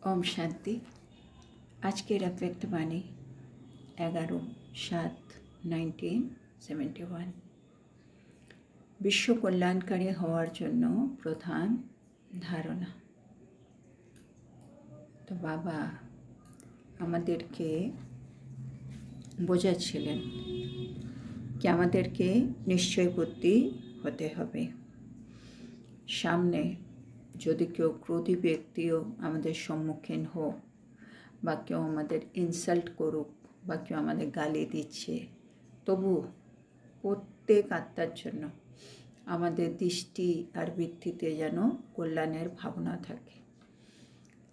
ओम शांति। आज के अव्यक्त वाणी 11/7/1971। विश्व कल्याणकारी हওয়ার জন্য প্রধান ধারণা। তো বাবা আমাদেরকে বোঝাচ্ছিলেন কি আমাদেরকে নিশ্চয় বুদ্ধি হতে হবে। সামনে যদি কেউ ক্রোধী ব্যক্তিও আমাদের সম্মুখীন হোক বা কেউ আমাদের ইনসাল্ট করুক বা কেউ আমাদের গালি দিচ্ছে, তবু প্রত্যেক আত্মার জন্য আমাদের দৃষ্টি আর বৃত্তিতে যেন কল্যাণের ভাবনা থাকে।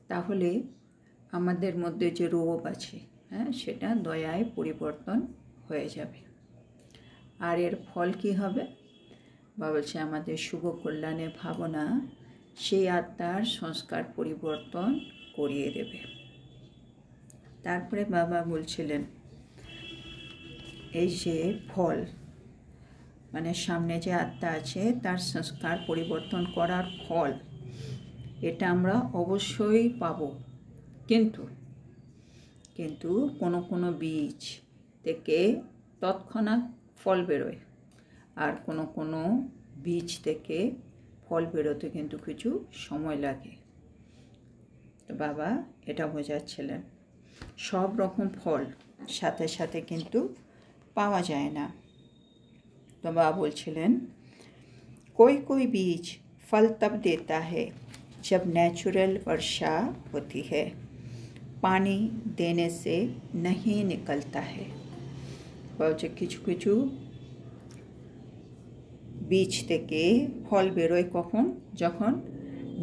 তাহলে আমাদের মধ্যে যে রোগ আছে সেটা দয়ায় পরিবর্তন হয়ে যাবে। আর এর ফল কী হবে? বা বলছে আমাদের শুভ কল্যাণের ভাবনা সেই আত্মার সংস্কার পরিবর্তন করিয়ে দেবে। তারপরে বাবা বলছিলেন এই যে ফল, মানে সামনে যে আত্মা আছে তার সংস্কার পরিবর্তন করার ফল, এটা আমরা অবশ্যই পাব। কিন্তু কোনো কোনো বীজ থেকে তৎক্ষণাৎ ফল বেরোয়, আর কোনো কোনো বীজ থেকে ফল বেরোতে কিন্তু কিছু সময় লাগে। তো বাবা এটা বোঝাচ্ছিলেন সব রকম ফল সাথে সাথে কিন্তু পাওয়া যায় না। তো বাবা বলছিলেন कोई कोई बीज फल तब देता है जब नेचुरल वर्षा होती है, पानी देने से नहीं निकलता है। বলছে কিছু কিছু বীজ থেকে ফল বেরোয় কখন? যখন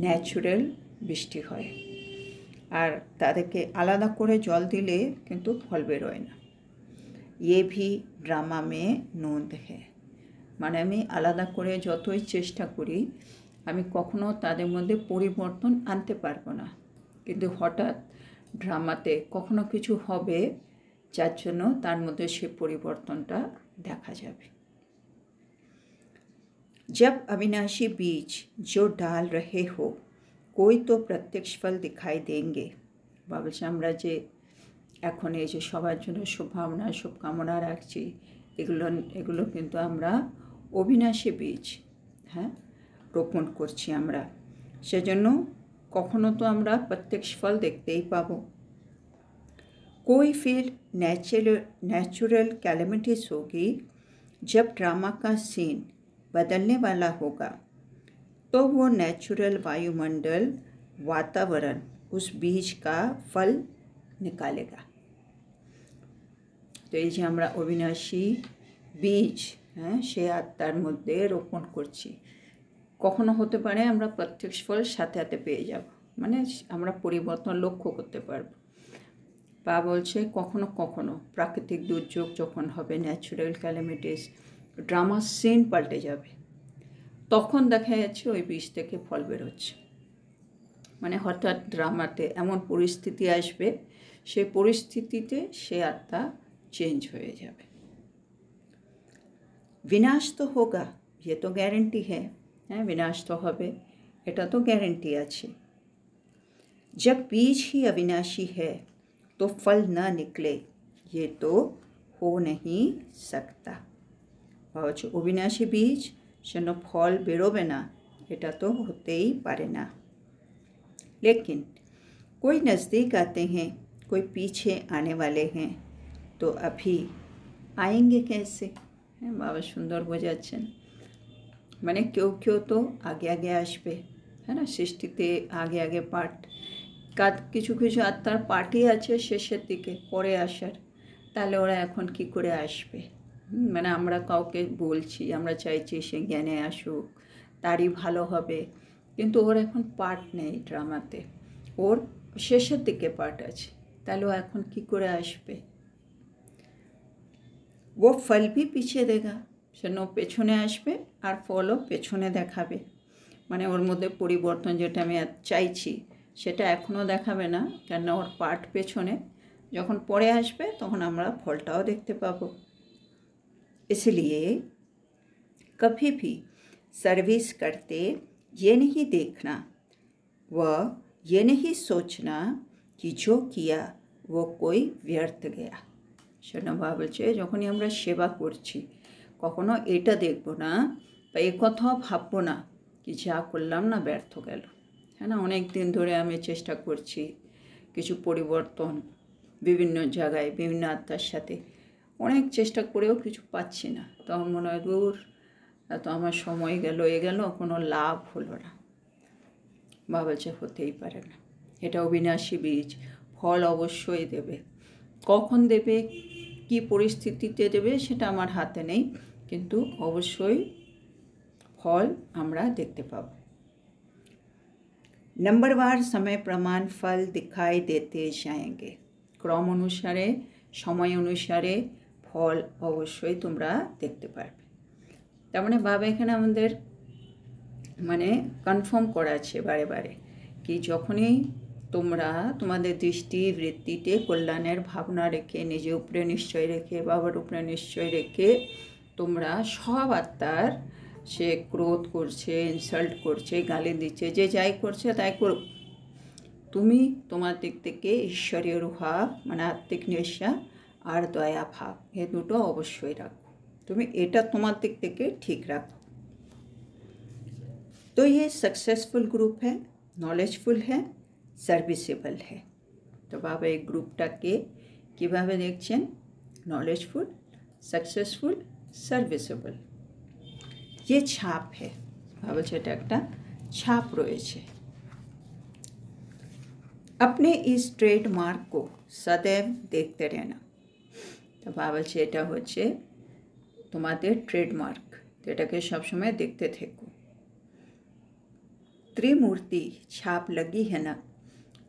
ন্যাচুরাল বৃষ্টি হয়, আর তাদেরকে আলাদা করে জল দিলে কিন্তু ফল বেরোয় না। ये भी ड्रामा में नोंद है। মানে আমি আলাদা করে যতই চেষ্টা করি, আমি কখনো তাদের মধ্যে পরিবর্তন আনতে পারবো না। কিন্তু হঠাৎ ড্রামাতে কখনো কিছু হবে যার জন্য তার মধ্যে সে পরিবর্তনটা দেখা যাবে। जब अविनाशी बीज जो डाल रहे हो कोई तो प्रत्यक्ष फल दिखाई देंगे। বলছে আমরা যে এখন এই যে সবার জন্য শুভভাবনা শুভকামনা রাখছি, এগুলো কিন্তু আমরা অবিনাশী বীজ রোপণ করছি আমরা, সেজন্য কখনো তো আমরা প্রত্যক্ষ ফল দেখতেই পাবো। कोई फिर नेचुरल कैलेमिटीज होगी जब ड्रामा का सीन बदलने वाला होगा, तो वो नेचुरल वायुमंडल वातावरण उस बीज का फल निकालेगा। तो এই যে আমরা অবিনাশী বীজ সে আত্মার মধ্যে রোপণ করছি, কখনো হতে পারে আমরা প্রত্যক্ষ ফল সাথে সাথে পেয়ে যাব, মানে আমরা পরিবর্তন লক্ষ্য করতে পারব। বা বলছে কখনো কখনো প্রাকৃতিক দুর্যোগ যখন হবে, ন্যাচুরাল ক্যালামিটিস, ড্রামার সিন পাল্টে যাবে, তখন দেখা যাচ্ছে ওই বীজ থেকে ফল বেরোচ্ছে। মানে হঠাৎ ড্রামাতে এমন পরিস্থিতি আসবে, সেই পরিস্থিতিতে সে আত্মা চেঞ্জ হয়ে যাবে। विनाश तो होगा, ये तो গ্যারেন্টি है। विनाश तो হবে, এটা তো গ্যারেন্টি আছে। जब बीज ही अविनाशी है तो फल न निकले, ये तो हो नहीं सकता। বলছে অবিনাশী বীজ যেন ফল বেরোবে না, এটা তো হতেই পারে না। लेकिन कोई नज़दीक आते हैं, कोई पीछे आने वाले हैं, तो अभी आएंगे कैसे? বাবা সুন্দর বোঝাচ্ছেন, মানে কেউ কেউ তো আগে আগে আসবে, না সৃষ্টিতে আগে আগে পার্ট, কিছু কিছু আত্মার পার্টি আছে শেষের দিকে পরে আসার, তাহলে ওরা এখন কি করে আসবে? মানে আমরা কাউকে বলছি, আমরা চাইছি সে জ্ঞানে আসুক, তারই ভালো হবে, কিন্তু ওর এখন পার্ট নেই ড্রামাতে, ওর শেষের দিকে পার্ট আছে, তাহলে ও এখন কি করে আসবে? ও ফল भी পিছিয়ে দেগা, সেন পেছনে আসবে আর ফলও পেছনে দেখাবে। মানে ওর মধ্যে পরিবর্তন যেটা আমি চাইছি সেটা এখনও দেখাবে না, কেননা ওর পার্ট পেছনে, যখন পরে আসবে তখন আমরা ফলটাও দেখতে পাবো। इसलिए कभी भी सर्विस करते ये नहीं देखना वह ये नहीं सोचना कि जो किया वो कोई व्यर्थ गया। শোনা বলছে যখনই আমরা সেবা করছি কখনো এটা দেখব না বা এ কথাও ভাববো না কি যা করলাম না ব্যর্থ গেল। হ্যাঁ না, অনেক দিন ধরে আমি চেষ্টা করছি কিছু পরিবর্তন বিভিন্ন জায়গায় বিভিন্ন আত্মার সাথে, অনেক চেষ্টা করেও কিছু পাচ্ছি না। তখন মনে হয় দূর, এত আমার সময় গেল এ গেল, কোনো লাভ হলো না। বাবা বলছে হতেই পারে না, এটা অবিনাশী বীজ, ফল অবশ্যই দেবে। কখন দেবে, কি পরিস্থিতিতে দেবে সেটা আমার হাতে নেই, কিন্তু অবশ্যই ফল আমরা দেখতে পাব। नंबरवार समय प्रमाण फल दिखाई देते जाएंगे। ক্রম অনুসারে সময় অনুসারে ফল অবশ্যই তোমরা দেখতে পারবে। তার মানে বাবা এখানে আমাদের মানে কনফার্ম করা আছে বারে বারে কি যখনই তোমরা তোমাদের দৃষ্টি বৃত্তিতে কল্যাণের ভাবনা রেখে, নিজের উপরে নিশ্চয় রেখে, বাবার উপরে নিশ্চয় রেখে তোমরা সব আত্মার, সে ক্রোধ করছে, ইনসাল্ট করছে, গালি দিচ্ছে, যে যাই করছে তাই করুক, তুমি তোমার দিক থেকে ঈশ্বরীয় ভাব মানে আত্মিক নেশা আর দয়া ভাব এ দুটো অবশ্যই রাখো। তুমি এটা তোমার দিক থেকে ঠিক রাখো। तो ये सक्सेसफुल ग्रुप है, नॉलेजफुल है, সার্ভিসেবল है। তো বাবা এই গ্রুপটাকে কীভাবে দেখছেন? Knowledgeful, successful, serviceable. ये ছাপ है, বাবা বলছে এটা একটা ছাপ রয়েছে। अपने इस ट्रेडमार्क को सदैव देखते रहना। তো বাবা বলছে এটা হচ্ছে তোমাদের ট্রেডমার্ক, তো এটাকে সবসময় দেখতে থেকো। त्रिमूर्ति छाप लगी है ना,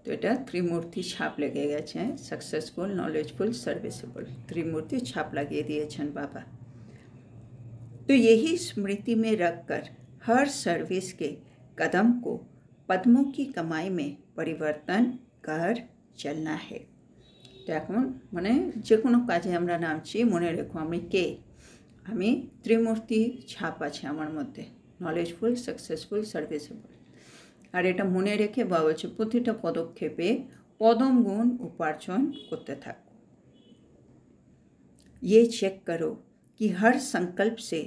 तो এটা ত্রিমূর্তি ছাপ লেগে গেছে। सक्सेसफुल, नॉलेजफुल, सर्विसेबल, त्रिमूर्ति छाप লাগিয়ে দিয়েছেন বাবা। तो यही स्मृति में रखकर हर सर्विस के कदम को पद्मों की कमाई में परिवर्तन कर चलना है। तो এখন মানে যে কোনো কাজে আমরা নামছি মনে রেখো আমি কে, আমি ত্রিমূর্তি ছাপ আছে আমার মধ্যে, নলেজফুল, সাকসেসফুল, সার্ভিসেবল। আর এটা মনে রেখে বাবা বলছে প্রতিটা পদক্ষেপে পদম গুণ উপার্জন করতে থাকো। ये चेक करो कि हर संकल्प से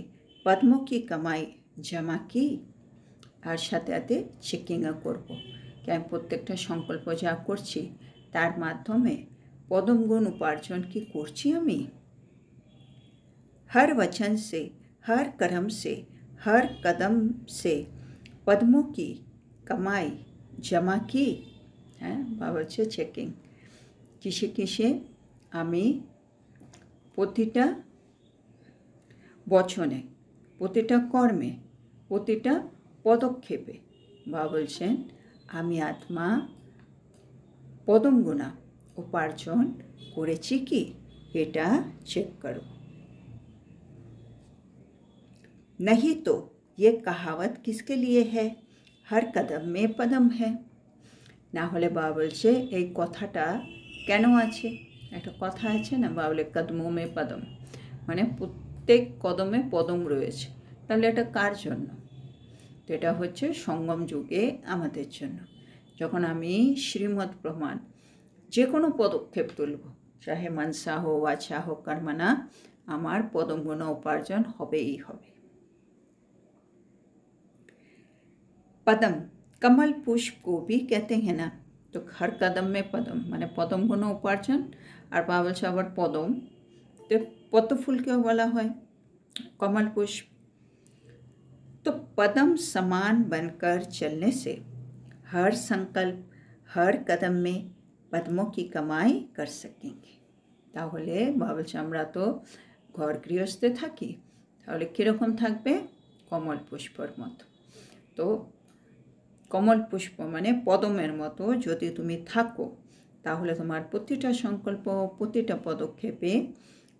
पद्मों की कमाई जमा की। আর সাথে সাথে চেকিংও করবো কি আমি প্রত্যেকটা সংকল্প যা করছি তার মাধ্যমে পদম গুণ উপার্জন কি করছি আমি। हर वचन से, हर कर्म से, हर कदम से पद्मों की कमाई जमा की। হ্যাঁ বাবা হচ্ছে চেকিং, কিসে কিসে আমি প্রতিটা বচনে, প্রতিটা কর্মে, প্রতিটা পদক্ষেপে বাবা বলছেন আমি আত্মা পদম গুণা উপার্জন করেছি কি, এটা চেক করো। नहीं तो ये कहावत किसके लिए है, हर कदम में पदम है। না হলে বাবা বলছে এই কথাটা কেন আছে, একটা কথা আছে না বাবলে কদমো মে পদম, মানে প্রত্যেক কদমে পদম রয়েছে, তাহলে এটা কার জন্য? তো এটা হচ্ছে সঙ্গম যুগে আমাদের জন্য। যখন আমি শ্রীমৎ প্রমাণ যে কোনো পদক্ষেপ তুলব, চাহে মনসা হো, বাছা হো, কর্মনা, আমার পদম গুণ উপার্জন হবেই হবে। पदम कमल पुष्प को भी कहते हैं ना, तो हर कदम में पदम মানে পদম গুণ উপার্জন। আর বাবা বলছে আবার পদম, তো পদ্ম ফুলকেও বলা হয় कमल पुष्प। तो पदम समान बनकर चलने से हर संकल्प, हर कदम में पद्मों की कमाई कर सकेंगे। তাহলে বাবা বলছে আমরা তো ঘর গৃহস্থে থাকি, তাহলে কীরকম থাকবে? কমল পুষ্পর মতো। তো কমল পুষ্প মানে পদমের মতো যদি তুমি থাকো তাহলে তোমার প্রতিটা সংকল্প, প্রতিটা পদক্ষেপে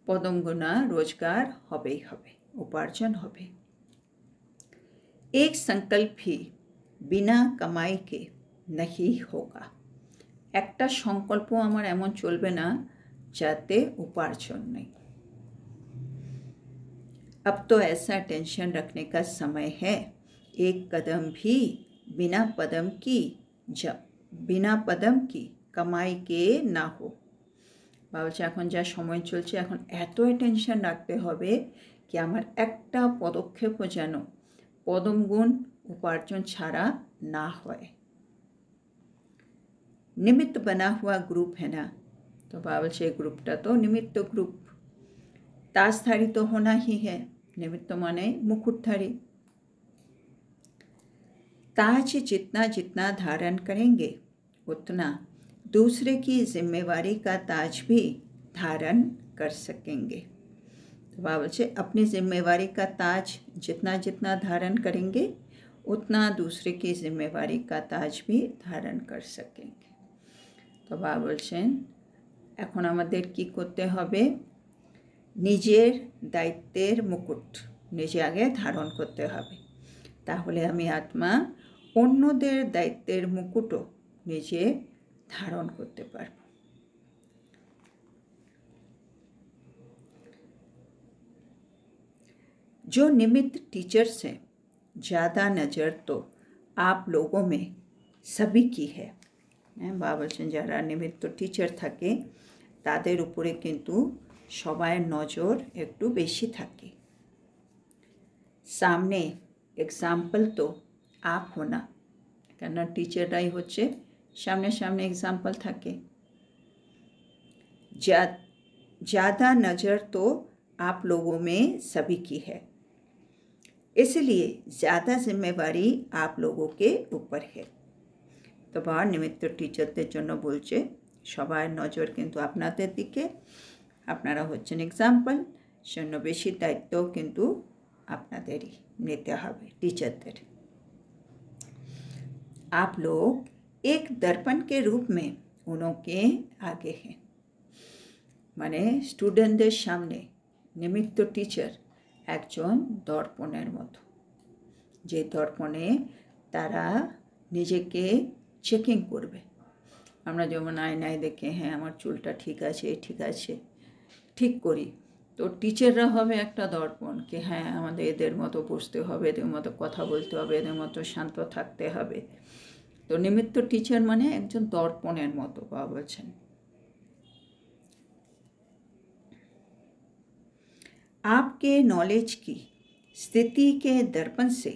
পদম গুণা রোজগার হবেই হবে, উপার্জন হবে। एक संकल्प भी बिना कमाई के नहीं होगा। একটা সংকল্প আমার এমন চলবে না যাতে উপার্জন নেই। अब तो ऐसा टेंशन रखने का समय है, एक कदम भी बिना पदम की बिना पदम की कमाई के ना हो। বাবা বলছে এখন যা সময় চলছে এখন এত অ্যাটেনশন রাখতে হবে কি আমার একটা পদক্ষেপও যেন পদমগুণ উপার্জন ছাড়া না হয়। निमित्त बना हुआ ग्रुप है ना, तो बाबा बोलছে এই গ্রুপটা তো निमित्त ग्रुप, ताजधारी तो होना ही है, निमित्त माने मुकुटधारी। ताज जितना जितना धारण करेंगे उतना दूसरे की जिम्मेवारी का ताज भी धारण कर सकेंगे। तो बाबा बोलছে अपनी जिम्मेवारी का ताज जितना जितना धारण करेंगे उतना दूसरे की जिम्मेवारी का ताज भी धारण कर सकेंगे। तो बाबा बोलছেন এখন আমাদের কি করতে হবে, নিজের দায়িত্বের মুকুট নিজে আগে ধারণ করতে হবে, তাহলে আমি আত্মা অন্যদের দায়িত্বের মুকুটও নিজে धारण करते पारब। जो निमित्त टीचर्स हैं, ज़्यादा नज़र तो आप लोगों में सभी की है। बाबा बोलছেন যারা নিমিত্ত টিচার থাকে তাদের উপরে কিন্তু সবার নজর একটু বেশি থাকে। সামনে एग्जाम्पल तो आप होना, কেন টিচাররাই হচ্ছে सामने सामने एग्जाम्पल থাকে। ज़्यादा नज़र तो आप लोगों में सभी की है, इसलिए ज़्यादा जिम्मेवारी आप लोगों के ऊपर है। तो बाबा निमित्त टीचारদের জন্য বলছে সবার নজর কিন্তু আপনাদের দিকে, আপনারা হচ্ছেন एग्जाम्पल, জন্য বেশি দায়িত্ব কিন্তু আপনাদেরই নিতে হবে टीचरদের। आप लोग एक दर्पण के रूप में उनके आगे हैं, माने स्टूडेंटদের सामने निमित्त टीचर একজন দর্পণের মতো, যে দর্পণে তারা নিজেকে চেকিং করবে। আমরা যেমন আয়নায় দেখে হ্যাঁ আমার চুলটা ঠিক আছে ঠিক করি, তো টিচাররা হবে একটা দর্পণ কি হ্যাঁ আমাদের এদের মতো বসতে হবে, এদের মতো কথা বলতে হবে, এদের মতো শান্ত থাকতে হবে। तो निमित्त टीचर माने एकजन दर्पणेर मतो बाबा बोलছেন। आपके नॉलेज की स्थिति के दर्पण से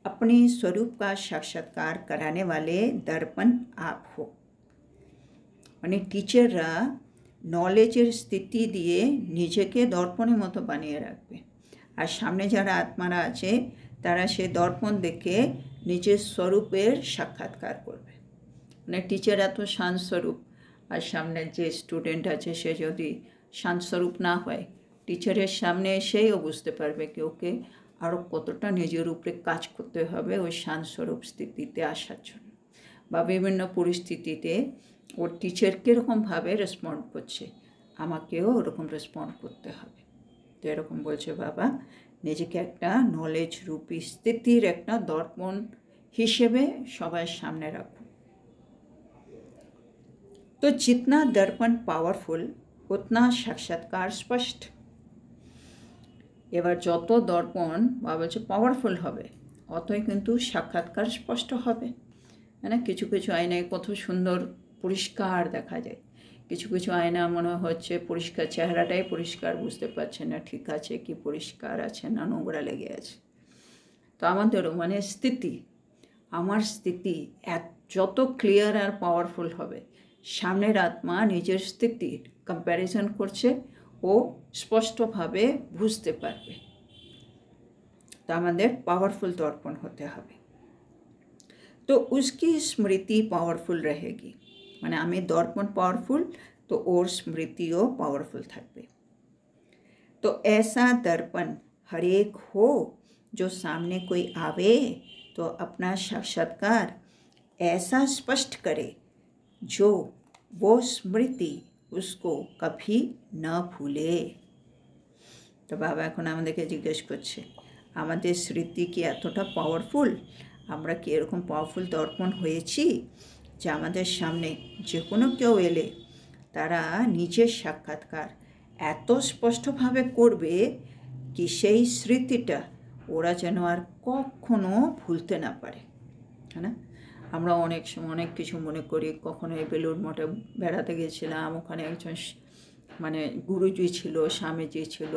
अपने स्वरूप का साक्षात्कार कराने वाले दर्पण आप हो। माने टीचररा नॉलेजेर स्थिति दिए निजेके दर्पणेर मतो बानिয়ে রাখবে, আর সামনে যারা আত্মারা আছে তারা সেই দর্পণ দেখে নিজের স্বরূপের সাক্ষাৎকার করবে। মানে টিচার এত শান্ত স্বরূপ আর সামনে যে স্টুডেন্ট আছে সে যদি শান্ত স্বরূপ না হয়, টিচারের সামনে এসেই ও বুঝতে পারবে কি ওকে আরও কতটা নিজের উপরে কাজ করতে হবে ওই শান্ত স্বরূপ স্থিতিতে আসার জন্য, বা বিভিন্ন পরিস্থিতিতে ওর টিচার কীরকমভাবে রেসপন্ড করছে আমাকেও ওরকম রেসপন্ড করতে হবে। তো এরকম বলছে বাবা, নিজেকে একটা নলেজ রূপী স্থিতির একটা দর্পণ হিসেবে সবার সামনে রাখুন। তো जितना दर्पण पावरफुल उतना साक्षात्कार स्पष्ट। এবার যত দর্পণ বা বলছে পাওয়ারফুল হবে অতই কিন্তু সাক্ষাৎকার স্পষ্ট হবে। মানে কিছু কিছু আয়নায় কত সুন্দর পরিষ্কার দেখা যায়, কিছু কিছু আয়না মনে হচ্ছে পরিষ্কার, চেহারাটাই পরিষ্কার, বুঝতে পারছে না ঠিক আছে কি পরিষ্কার আছে না নোংরা লেগে আছে। তো আমাদেরও মানে স্থিতি, আমার স্থিতি যত ক্লিয়ার আর পাওয়ারফুল হবে সামনের আত্মা নিজের স্থিতির কম্প্যারিজন করছে ও স্পষ্টভাবে বুঝতে পারবে। তো আমাদের পাওয়ারফুল দর্পণ হতে হবে। तो उसकी स्मृति पावरफुल रहेगी, माने आमी दर्पण पावरफुल तो और स्मृतिओ पावरफुल थाकबे। तो ऐसा दर्पण हर एक हो जो सामने कोई आवे तो अपना साक्षात्कार ऐसा स्पष्ट करे जो वो स्मृति उसको कभी न भूले। तो बाबा এখন আমাদেরকে জিজ্ঞেস করছে আমাদের স্মৃতি কি এতটা পাওয়ারফুল, আমরা কি এরকম পাওয়ারফুল দর্পণ হয়েছি যে আমাদের সামনে যে কোনো কেউ এলে তারা নিজের সাক্ষাৎকার এত স্পষ্টভাবে করবে কি সেই স্মৃতিটা ওরা যেন আর কখনো ভুলতে না পারে, है ना। আমরা অনেক সময় অনেক কিছু মনে করি। কখনো এই বেলুড় মঠে বেড়াতে গেছিলাম, ওখানে একজন মানে গুরুজি ছিল, স্বামীজি ছিল,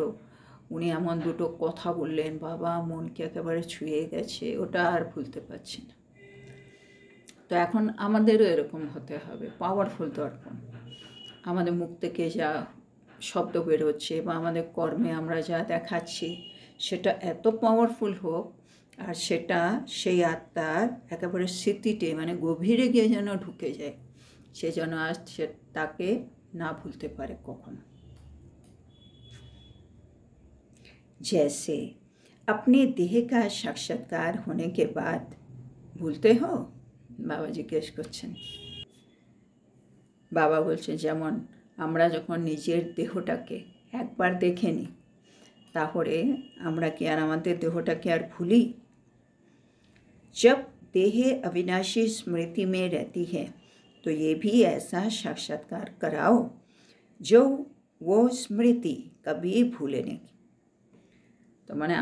উনি এমন দুটো কথা বললেন, বাবা মনকে একেবারে ছুঁয়ে গেছে, ওটা আর ভুলতে পারছি না। তো এখন আমাদেরও এরকম হতে হবে, পাওয়ারফুল দর্পণ। আমাদের মুখ থেকে যা শব্দ বেরোচ্ছে বা আমাদের কর্মে আমরা যা দেখাচ্ছি সেটা এত পাওয়ারফুল হোক, আর সেটা সেই আত্মার একেবারে স্মৃতিতে মানে গভীরে গিয়ে যেন ঢুকে যায়, সে যেন আজ সে তাকে না ভুলতে পারে কখনো। जैसे अपने देह का साक्षात्कार होने के बाद भूलते हो, বাবা জিজ্ঞেস করছেন। বাবা বলছেন যেমন আমরা যখন নিজের দেহটাকে একবার দেখে নিই, তাহলে আমরা কি আর আমাদের দেহটাকে আর ভুলি? जब देह अविनाशी स्मृति में रहती है तो ये भी ऐसा साक्षात्कार कराओ जो वो स्मृति कभी भूले नहीं। তো মানে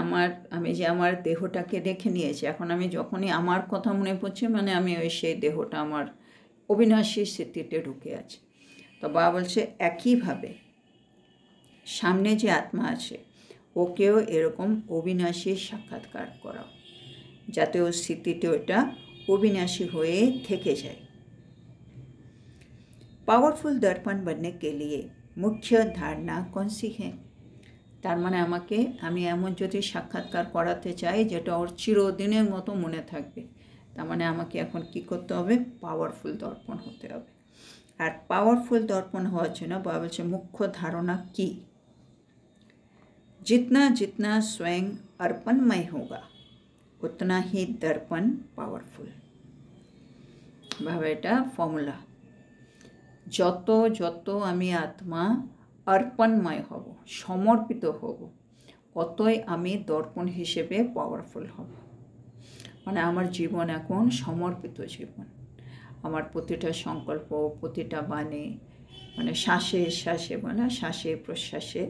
আমি যে আমার দেহটাকে দেখে নিয়েছি, এখন আমি যখনই আমার কথা মনে পড়ছে মানে আমি ওই সেই দেহটা আমার অবিনাশী স্মৃতিতে ঢুকে আছে। তো বাবা বলছে একইভাবে সামনে যে আত্মা আছে ওকেও এরকম অবিনাশী সাক্ষাৎকার করাও, যাতে ওর স্মৃতিতে ওটা অবিনাশী হয়ে থেকে যায়। पावरफुल दर्पण बनने के लिए मुख्य धारणा कौन सी है? তার মানে আমি এমন যদি সাক্ষাৎকার করাতে চাই যেটা ওর চিরদিনের মতো মনে থাকবে, তার মানে আমাকে এখন কি করতে হবে? পাওয়ারফুল দর্পণ হতে হবে। আর পাওয়ারফুল দর্পণ হওয়ার জন্য বাবা বলছে মুখ্য ধারণা কি? जितना जितना स्वयं अर्पणमय होगा उतना ही दर्पण पावरफुल। বাবা এটা ফর্মুলা, যত যত আমি আত্মা अर्पणमय হব, সমর্পিত হব, অতই আমি দর্পণ হিসেবে পাওয়ারফুল হব। মানে আমার জীবন এখন সমর্পিত জীবন, আমার প্রতিটা সংকল্প, প্রতিটা বাণী, মানে শ্বাসে শ্বাসে মানে শ্বাসে প্রশ্বাসে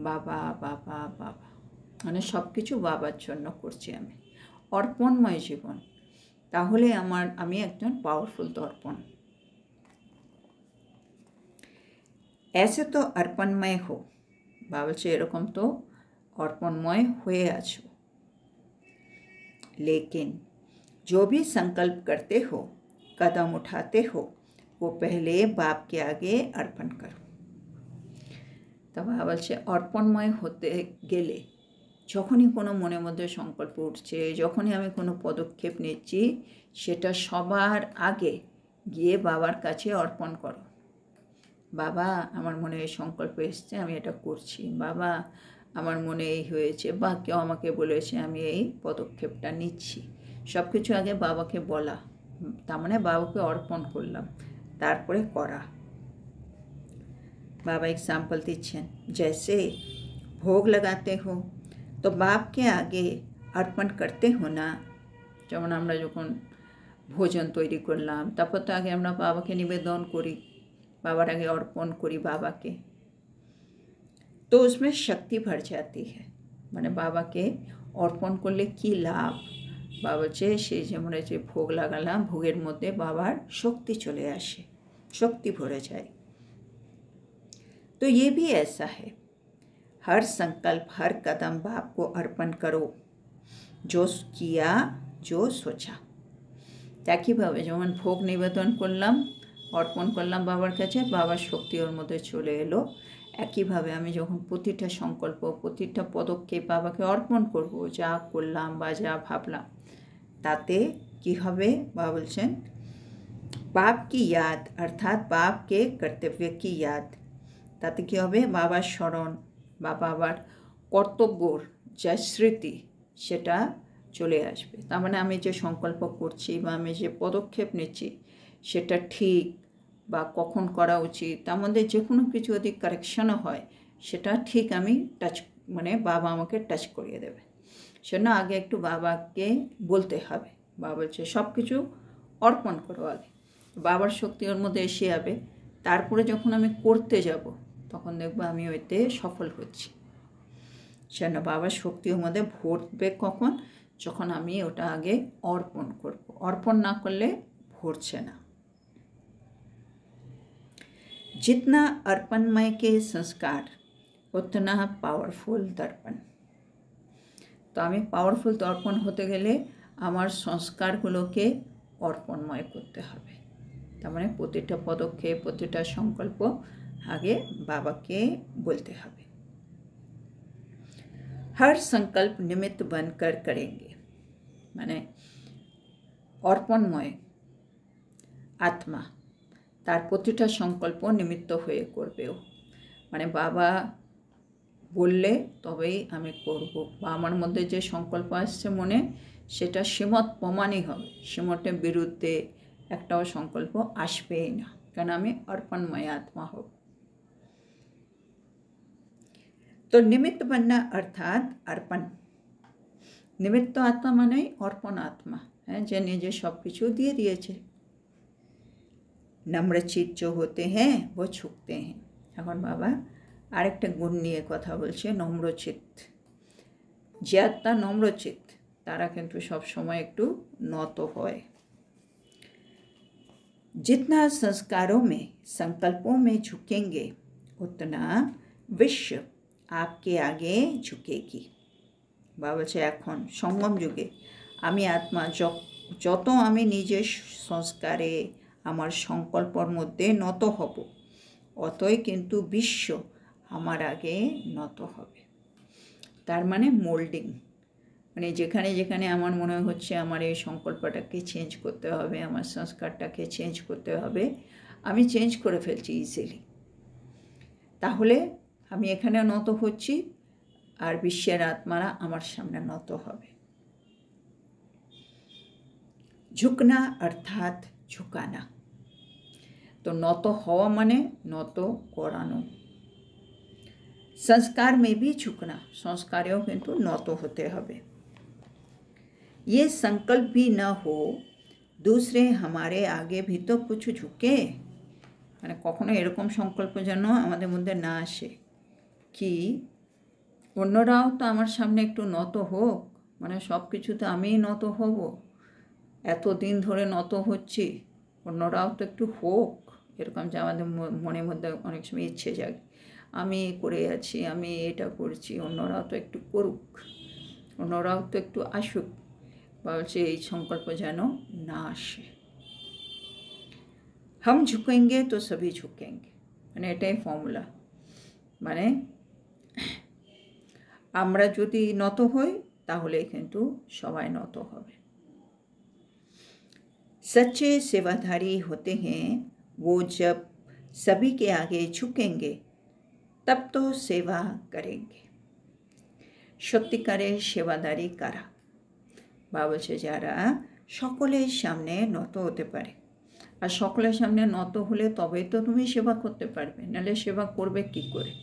বাবা বাবা বাবা, মানে সব কিছু বাবার জন্য করছি আমি, অর্পণময় জীবন। তাহলে আমি একজন পাওয়ারফুল দর্পণ। ऐसे तो अर्पणमय हो, বাবা বলছে এরকম তো अर्पणमय হয়ে আছো, लेकिन जो भी संकल्प करते हो, कदम उठाते हो, वो पहले बाप के आगे अर्पण करो। তা বাবা বলছে अर्पणमय হতে গেলে যখনই কোনো মনের মধ্যে সংকল্প উঠছে, যখনই আমি কোনো পদক্ষেপ নিচ্ছি, সেটা সবার আগে গিয়ে বাবার কাছে অর্পণ করো। বাবা আমার মনে এই সংকল্প এসছে, আমি এটা করছি, বাবা আমার মনে এই হয়েছে, বা কেউ আমাকে বলেছে আমি এই পদক্ষেপটা নিচ্ছি, সব কিছু আগে বাবাকে বলা, তার মানে বাবাকে অর্পণ করলাম, তারপরে করা। बाबा एग्जाम्पल दीजिए, जैसे भोग लगाते हो तो बाप के आगे अर्पण करते हो ना। যেমন আমরা যখন ভোজন তৈরি করলাম, তারপর তো আগে আমরা বাবাকে নিবেদন করি, बाबा आगे अर्पण करी बाबा के, तो उसमें शक्ति भर जाती है। মানে বাবাকে অর্পণ করলে কি লাভ? বাবা বলছে সেই যেমন যে ভোগ লাগালাম, ভোগের মধ্যে বাবার শক্তি চলে আসে, শক্তি ভরে যায়। तो ये भी ऐसा है, हर संकल्प हर कदम बाप को अर्पण करो, जो किया जो सोचा। একইভাবে যেমন ভোগ নিবেদন করলাম, অর্পণ করলাম বাবার কাছে, বাবার শক্তি ওর মধ্যে চলে এলো। একইভাবে আমি যখন প্রতিটা সংকল্প, প্রতিটা পদক্ষেপ বাবাকে অর্পণ করব, যা করলাম বা যা ভাবলাম, তাতে কি হবে? বাবা বলছেন বাপ কি याद, अर्थात बाप के कर्तव्य की याद। তাতে কী হবে? বাবার স্মরণ বা বাবার কর্তব্যর যা স্মৃতি সেটা চলে আসবে। তার মানে আমি যে সংকল্প করছি বা আমি যে পদক্ষেপ নিচ্ছি সেটা ঠিক বা কখন করা উচিত, তার মধ্যে যে কোনো কিছু যদি কারেকশনও হয় সেটা ঠিক আমি মানে বাবা আমাকে টাচ করিয়ে দেবে। সেজন্য আগে একটু বাবাকে বলতে হবে। বাবা বলছে সব কিছু অর্পণ করো আগে, বাবার শক্তি ওর মধ্যে এসে যাবে, তারপরে যখন আমি করতে যাব তখন দেখবো আমি ওইতে সফল হচ্ছি। সেজন্য বাবার শক্তি ওর মধ্যে ভরবে কখন? যখন আমি ওটা আগে অর্পণ করব। অর্পণ না করলে ঘুরছে না। जितना अर्पणमय के संस्कार उतना पावरफुल दर्पण। তো আমি পাওয়ারফুল দর্পণ হতে গেলে আমার সংস্কারগুলোকে অর্পণময় করতে হবে। তার মানে প্রতিটা পদক্ষেপ, প্রতিটা সংকল্প আগে বাবাকে বলতে হবে। हर संकल्प निमित्त बनकर करेंगे, মানে অর্পণময় আত্মা তার প্রতিটা সংকল্প নিমিত্ত হয়ে করবেও, মানে বাবা বললে তবেই আমি করব, বা আমার মধ্যে যে সংকল্প আসছে মনে সেটা শ্রীমত প্রমাণই হবে, শ্রীমতের বিরুদ্ধে একটাও সংকল্প আসবেই না, কারণ আমি অর্পণময় আত্মা হব। তো নিমিত্ত बनना अर्थात अर्पण। निमित्त आत्मा মানে অর্পণ আত্মা, হ্যাঁ, যে নিজে সব কিছু দিয়ে দিয়েছে। নম্রচিত जो होते हैं वो झुकते हैं। এখন বাবা আরেকটা গুণ নিয়ে কথা বলছে, নম্রচিত। যে আত্মা নম্রচিত তারা কিন্তু সব সময় একটু নত হয়। जितना संस्कारों में संकल्पों में झुकेंगे उतना विश्व आपके आगे झुकेगी। বাবা বলছে এখন সঙ্গম যুগে আমি আত্মা যত আমি নিজের সংস্কারে আমার সংকল্পর মধ্যে নত হব, অতই কিন্তু বিশ্ব আমার আগে নত হবে। তার মানে মোল্ডিং, মানে যেখানে যেখানে আমার মনে হচ্ছে আমার এই সংকল্পটাকে চেঞ্জ করতে হবে, আমার সংস্কারটাকে চেঞ্জ করতে হবে, আমি চেঞ্জ করে ফেলছি ইজিলি, তাহলে আমি এখানে নত হচ্ছি আর বিশ্বের আত্মারা আমার সামনে নত হবে। ঝুঁকনা অর্থাৎ ঝুঁকানা। তো নত হওয়া মানে নত করানো। संस्कार में भी झुकना, संस्कारों কিন্তু নত হতে হবে। ये संकल्प भी न हो दूसरे हमारे आगे भी तो कुछ झुके, মানে কখনো এরকম সংকল্প যেন আমাদের মধ্যে না আসে কি অন্যরাও তো আমার সামনে একটু নত হোক, মানে সব কিছুতে আমিই নত হব, এতদিন ধরে নত হচ্ছি, অন্যরাও তো একটু হোক, এরকম যে আমাদের মনের মধ্যে অনেক সময় ইচ্ছে জাগে, আমি করে আছি, আমি এটা করছি, অন্যরাও তো একটু করুক, অন্যরাও তো একটু আসুক, বা বলছে এই সংকল্প যেন না আসে। हम झुकेंगे तो सभी झुकेंगे, মানে এটাই ফর্মুলা, মানে আমরা যদি নত হই তাহলে কিন্তু সবাই নত হবে। सच्चे सेवाधारी होते हैं वो जब सभी के आगे झुकेंगे तब तो सेवा करेंगे। সত্যিকারের সেবাদারি কারা? বা বলছে যারা সকলের সামনে নত হতে পারে, আর সকলের সামনে নত হলে তবেই তো তুমি সেবা করতে পারবে, নাহলে সেবা করবে কি করে,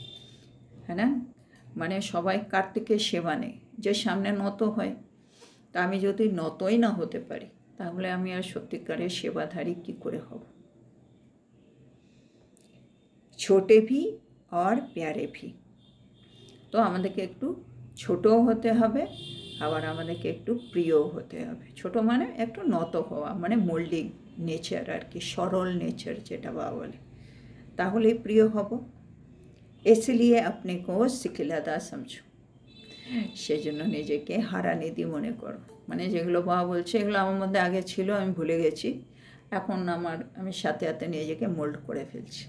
হ্যাঁ না? মানে সবাই কার্তিকের সেবা নেই, যে সামনে নত হয়, তা আমি যদি নতই না হতে পারি তাহলে আমি আর সত্যিকারের সেবাধারী কি করে হব? ছোটে ভি আর প্যারে ভি। তো আমাদেরকে একটু ছোটও হতে হবে, আবার আমাদেরকে একটু প্রিয়ও হতে হবে। ছোট মানে একটু নত হওয়া, মানে মোল্ডিং নেচার আর কি, সরল নেচার যেটা বাবা বলে, তাহলেই প্রিয় হব। इसलिए अपने को सिखिलादा समझो, সেজন্য নিজেকে হারানিধি মনে করো। মানে যেগুলো বাবা বলছে এগুলো আমার মধ্যে আগে ছিল, আমি ভুলে গেছি, এখন আমি সাথে সাথে নিজেকে মোল্ড করে ফেলছি।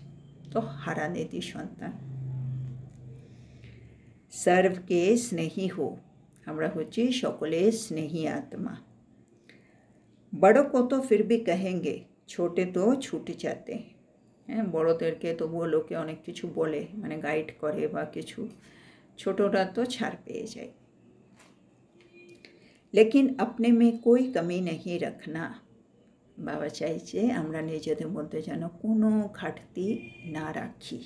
তো হারানিধি সন্তান। सर्वके स्नेही हो, আমরা হচ্ছি সকলে স্নেহী আত্মা। बड़ों को तो फिर भी कहेंगे छोटे तो छूट जाते हैं, হ্যাঁ, বড়োদেরকে তবুও লোকে অনেক কিছু বলে, মানে গাইড করে বা কিছু, ছোটরা তো ছাড় পেয়ে যায়। लेकिन अपने में कोई कमी नहीं रखना, বাবা চাইছে আমরা নিজেদের মধ্যে যেন কোনো ঘাটতি না রাখি।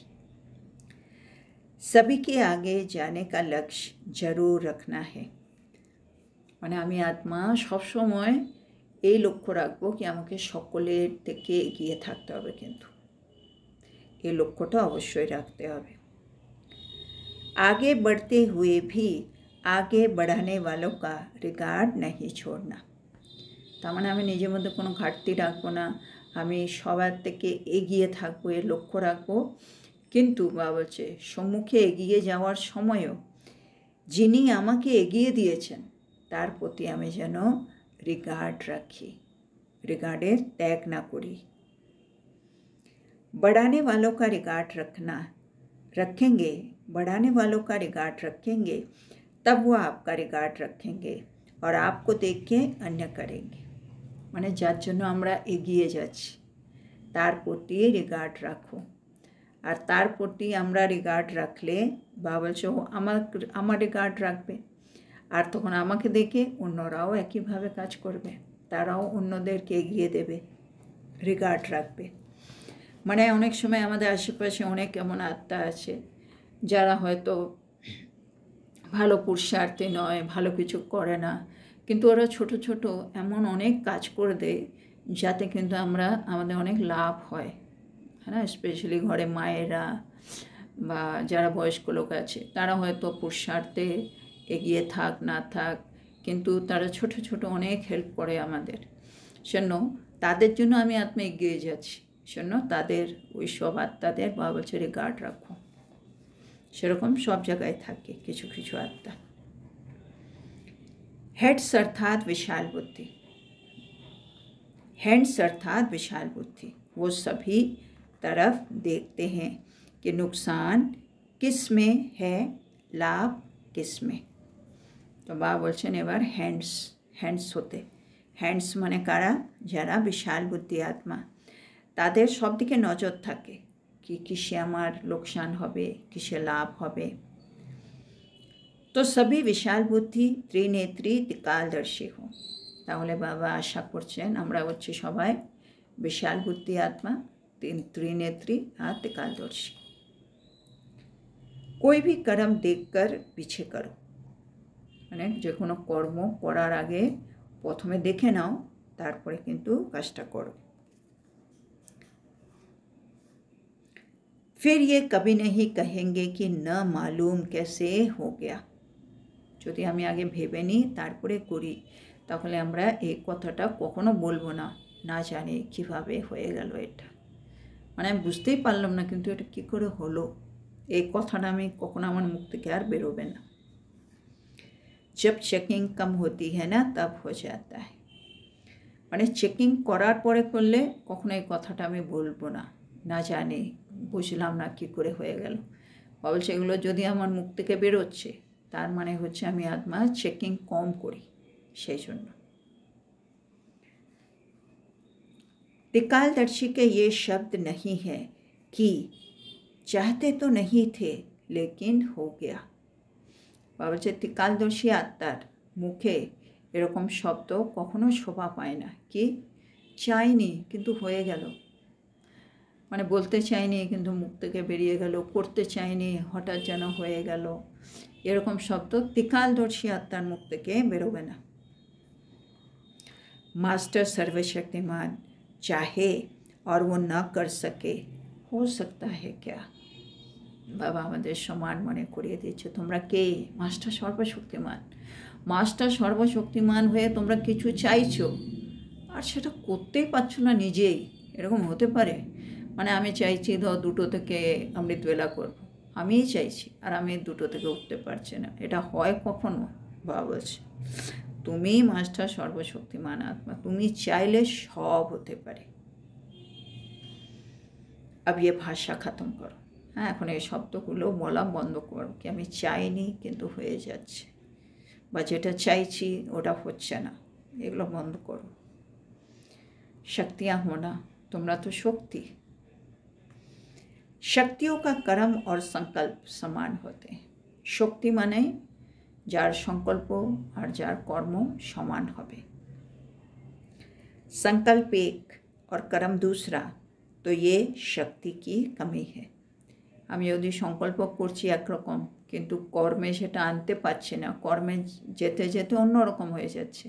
सभी के आगे जाने का लक्ष्य जरूर रखना है, মানে আমি আত্মা সবসময় এই লক্ষ্য রাখবো কি আমাকে সকলের থেকে এগিয়ে থাকতে হবে, কিন্তু এই লক্ষ্যটা অবশ্যই রাখতে হবে। आगे बढ़ते हुए भी आगे बढ़ाने वालों का रिगार्ड नहीं छोड़ना, তার মানে আমি নিজের মধ্যে কোনো ঘাটতি রাখবো না, আমি সবার থেকে এগিয়ে থাকবো, এর লক্ষ্য রাখবো। কিন্তু বাবা বলছে সম্মুখে এগিয়ে যাওয়ার সময়ও যিনি আমাকে এগিয়ে দিয়েছেন তার প্রতি আমি যেন রিগার্ড রাখি, रिगार्डेर त्याग ना करी। बढ़ाने वालों का रिगार्ड रखेंगे, बढ़ाने वालों का रिगार्ड रखेंगे, तब वो आपका रिगार्ड रखेंगे और आपको देख के अन्य करेंगे। माने जार जन्य आमरा एगिए जाচ্ছি तार प्रति रिगार्ड राखो, और तार प्रति आमरा रिगार्ड राखले बाबा बोलছে ও আমার रिगार्ड রাখবে, আর তখন আমাকে দেখে অন্যরাও একইভাবে কাজ করবে, তারাও অন্যদেরকে এগিয়ে দেবে, রিগার্ড রাখবে। মানে অনেক সময় আমাদের আশেপাশে অনেক এমন আত্মা আছে যারা হয়তো ভালো পুরুষার্থী নয়, ভালো কিছু করে না, কিন্তু ওরা ছোট ছোট এমন অনেক কাজ করে দেয় যাতে কিন্তু আমাদের অনেক লাভ হয়, হ্যাঁ। স্পেশালি ঘরে মায়েরা বা যারা বয়স্ক লোক আছে তারা হয়তো পুরুষার্থে এগিয়ে থাক না থাক, কিন্তু তারা ছোট ছোট অনেক হেল্প করে আমাদের, সেজন্য তাদের জন্য আমি আত্মা এগিয়ে যাচ্ছি, সেজন্য তাদের ওই সব আত্মাদের বাবা বলছে রিগার্ড রাখো। সেরকম সব জায়গায় থাকে কিছু কিছু আত্মা। हेड्स अर्थात विशाल बुद्धि, हैंड्स अर्थात विशाल बुद्धि, वो सभी तरफ देखते हैं कि नुकसान किस में है, लाभ किस में। तो बाबा बोलছেন এবার হ্যান্ডস হতে, হ্যান্ডস মানে কারা, যারা বিশাল বুদ্ধি আত্মা, তাদের সব দিকে নজর থাকে कि किसे আমার লোকসান হবে, किसे লাভ হবে। तो सभी विशाल बुद्धि त्रिनेत्री त्रिकालदर्शी हो। তাহলে বাবা আশা করছেন আমরা হচ্ছে সবাই বিশাল বুদ্ধি আত্মা, त्रिनेत्री আর त्रिकालदर्शी। कोई भी कर्म देखकर पीछे करो, মানে যে কোনো কর্ম করার আগে প্রথমে দেখে নাও, তারপরে কিন্তু কাজটা করো। फिर ये कभी नहीं कहेंगे कि न मालूम कैसे हो गया। যদি আমি আগে ভেবে নিই তারপরে করি, তাহলে আমরা এই কথাটা কখনো বলবো না, না জানি কিভাবে হয়ে গেল এটা, মানে আমি বুঝতেই পারলাম না কিন্তু এটা কী করে হলো, এই কথাটা আমি কখনো আমার মুখ থেকে আর বেরোবে না। जब चेकिंग कम होती है ना तब हो जाता है, মানে চেকিং করার পরে করলে কখনো এই কথাটা আমি বলবো না, না জানি বুঝলাম না কী করে হয়ে গেল। বলছে এগুলো যদি আমার মুখ থেকে বেরোচ্ছে তার মানে হচ্ছে আমি আত্মা চেকিং কম করি, সেই জন্য। त्रिकालदर्शी के ये शब्द नहीं है कि चाहते तो नहीं थे लेकिन हो गया। বলছে त्रिकालदर्शी আত্মার মুখে এরকম শব্দ কখনো শোভা পায় না, কি চাইনি কিন্তু হয়ে গেল, মানে বলতে চাইনি কিন্তু মুখ থেকে বেরিয়ে গেল, করতে চাইনি হঠাৎ যেন হয়ে গেল, এরকম শব্দ त्रिकालदर्शी আত্মার মুখ থেকে বেরোবে না। मास्टर सर्वशक्तिमान चाहे और वो न कर सके, हो सकता है क्या। বাবা আমাদের সমান মনে করিয়ে দিচ্ছে তোমরা কে, মাস্টার সর্বশক্তিমান, মাস্টার সর্বশক্তিমান হয়ে তোমরা কিছু চাইছো আর সেটা করতেই পারছো না নিজেই, এরকম হতে পারে। মানে আমি চাইছি দুটো থেকে অমৃতবেলা করব, আমিই চাইছি আর আমি দুটো থেকে উঠতে পারছি না, এটা হয় কখনো। বাবা বলছে তুমি মাস্টার সর্বশক্তিমান আত্মা, তুমি চাইলে সব হতে পারে। अब ये भाषा खत्म करो, হ্যাঁ এখন এই শব্দগুলো বলা বন্ধ করো কি আমি চাইনি কিন্তু হয়ে যাচ্ছে, বা যেটা চাইছি ওটা হচ্ছে না, এগুলো বন্ধ করো। शक्तियाँ होना, তোমরা তো শক্তি। शक्तियों का कर्म और संकल्प समान होते हैं। শক্তি মানে যার সংকল্প আর যার কর্ম সমান হবে। संकल्प एक और कर्म दूसरा, तो ये शक्ति की कमी है। আমি যদি সংকল্প করছি একরকম কিন্তু কর্মে সেটা আনতে পারছি না, কর্মে যেতে যেতে অন্যরকম হয়ে যাচ্ছে,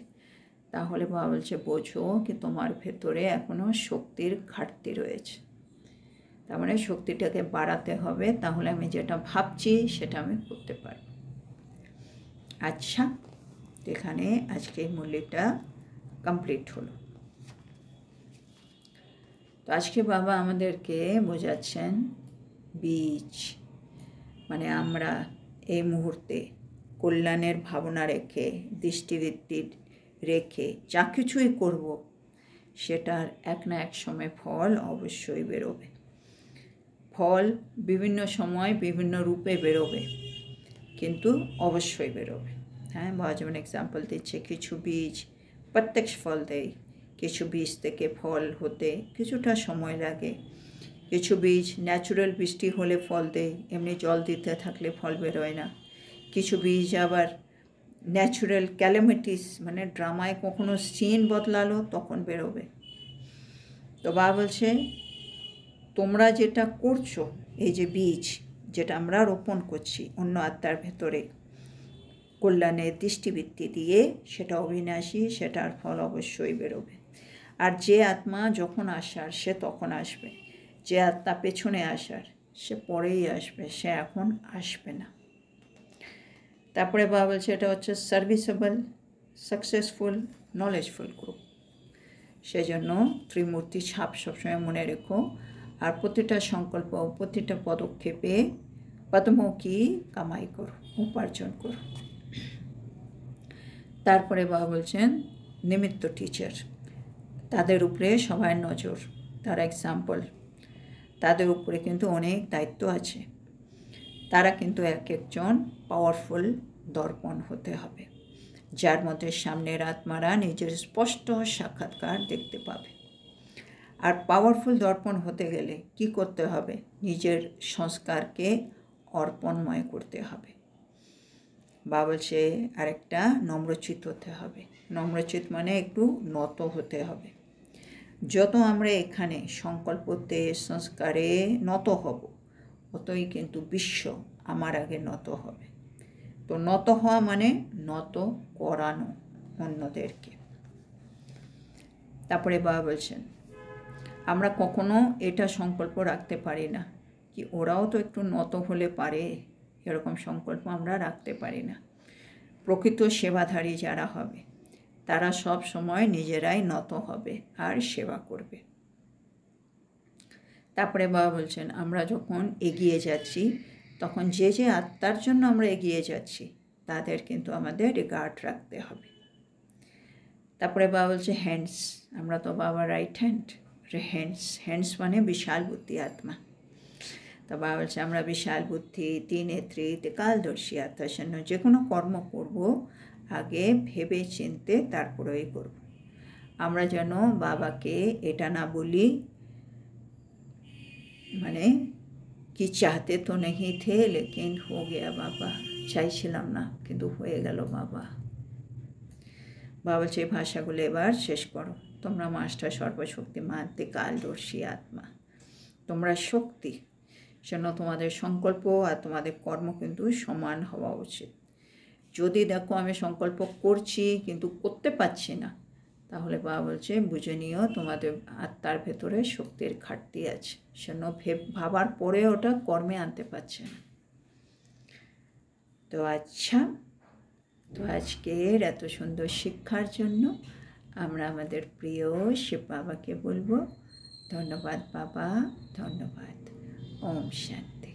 তাহলে বাবা বলছে বোঝো কি তোমার ভেতরে এখনও শক্তির ঘাটতি রয়েছে, তার মানে শক্তিটাকে বাড়াতে হবে, তাহলে আমি যেটা ভাবছি সেটা আমি করতে পারব। আচ্ছা, এখানে আজকে এই মূল্যটা কমপ্লিট হলো। তো আজকে বাবা আমাদেরকে বোঝাচ্ছেন বীজ মানে আমরা এই মুহূর্তে কল্যাণের ভাবনা রেখে দৃষ্টিবৃত্তি রেখে যা কিছুই করব সেটার এক না এক সময় ফল অবশ্যই বেরোবে। ফল বিভিন্ন সময় বিভিন্ন রূপে বেরোবে, কিন্তু অবশ্যই বেরোবে। হ্যাঁ, বাবা যেমন এক্সাম্পল দিচ্ছে, কিছু বীজ প্রত্যক্ষ ফল দেয়, কিছু বীজ থেকে ফল হতে কিছুটা সময় লাগে, কিছু বীজ ন্যাচুরাল বৃষ্টি হলে ফল দেয়, এমনি জল দিতে থাকলে ফল বেরোয় না। কিছু বীজ আবার ন্যাচুরাল ক্যালামিটিস মানে ড্রামায় কখনো সিন বদলালো তখন বেরোবে। তো বাবা বলছে তোমরা যেটা করছো, এই যে বীজ যেটা আমরা রোপণ করছি অন্য আত্মার ভেতরে কল্যাণের দৃষ্টিবৃত্তি দিয়ে, সেটা অবিনাশী, সেটার ফল অবশ্যই বেরোবে। আর যে আত্মা যখন আসার সে তখন আসবে, যে আত্মা পেছনে আসার সে পরেই আসবে, সে এখন আসবে না। তারপরে বাবা বলছে এটা হচ্ছে সার্ভিসেবল, সাকসেসফুল, নলেজফুল গ্রুপ। সেজন্য ত্রিমূর্তি ছাপ সবসময় মনে রেখো, আর প্রতিটা সংকল্প প্রতিটা পদক্ষেপে পদমুখী কামাই করো, উপার্জন করো। তারপরে বাবা বলছেন নিমিত্ত টিচার, তাদের উপরে সবার নজর, তারা এক্সাম্পল, তাদের উপরে কিন্তু অনেক দায়িত্ব আছে। তারা কিন্তু এক একজন পাওয়ারফুল দর্পণ হতে হবে, যার মধ্যে সামনের আত্মারা নিজের স্পষ্ট সাক্ষাৎকার দেখতে পাবে। আর পাওয়ারফুল দর্পণ হতে গেলে কি করতে হবে? নিজের সংস্কারকে অর্পণময় করতে হবে। বা বলছে আরেকটা নম্রচিত হতে হবে। নম্রচিত মানে একটু নত হতে হবে। যত আমরা এখানে সংকল্পতে সংস্কারে নত হব, অতই কিন্তু বিশ্ব আমার আগে নত হবে। তো নত হওয়া মানে নত করানো অন্যদেরকে। তারপরে বাবা বলছেন আমরা কখনো এটা সংকল্প রাখতে পারি না কি ওরাও তো একটু নত হলে পারে, এরকম সংকল্প আমরা রাখতে পারি না। প্রকৃত সেবাধারী যারা হবে তারা সব সময় নিজেরাই নত হবে আর সেবা করবে। তারপরে বাবা বলছেন আমরা যখন এগিয়ে যাচ্ছি তখন যে যে আত্মার জন্য আমরা এগিয়ে যাচ্ছি তাদের কিন্তু আমাদের রিগার্ড রাখতে হবে। তারপরে বাবা বলছে হ্যান্ডস, আমরা তো বাবা রাইট হ্যান্ড, হ্যান্ডস মানে বিশাল বুদ্ধি আত্মা। তো বাবা বলছে আমরা বিশাল বুদ্ধি, ত্রিনেত্রী, ত্রিকালদর্শী আত্মার জন্য যে কোনো কর্ম করব আগে ভেবে চিনতে তারপরেই করব। আমরা যেন বাবাকে এটা না বলি মানে কি চাহতে তো নেই থে লেকিন হো গিয়া বাবা, চাইছিলাম না কিন্তু হয়ে গেল বাবা। বাবা বলছে এই ভাষাগুলো এবার শেষ করো। তোমরা মাস্টার সর্বশক্তিমান ত্রিকালদর্শী আত্মা, তোমরা শক্তি, সেজন্য তোমাদের সংকল্প আর তোমাদের কর্ম কিন্তু সমান হওয়া উচিত। যদি দেখো আমি সংকল্প করছি কিন্তু করতে পারছি না, তাহলে বাবা বলছে বুঝে নিও তোমাদের আত্মার ভেতরে শক্তির ঘাটতি আছে, সেজন্য ভাবার পরে ওটা কর্মে আনতে পারছে না। তো আচ্ছা, তো আজকের এত সুন্দর শিক্ষার জন্য আমরা আমাদের প্রিয় শিব বাবাকে বলবো ধন্যবাদ বাবা, ধন্যবাদ। ওম শান্তি।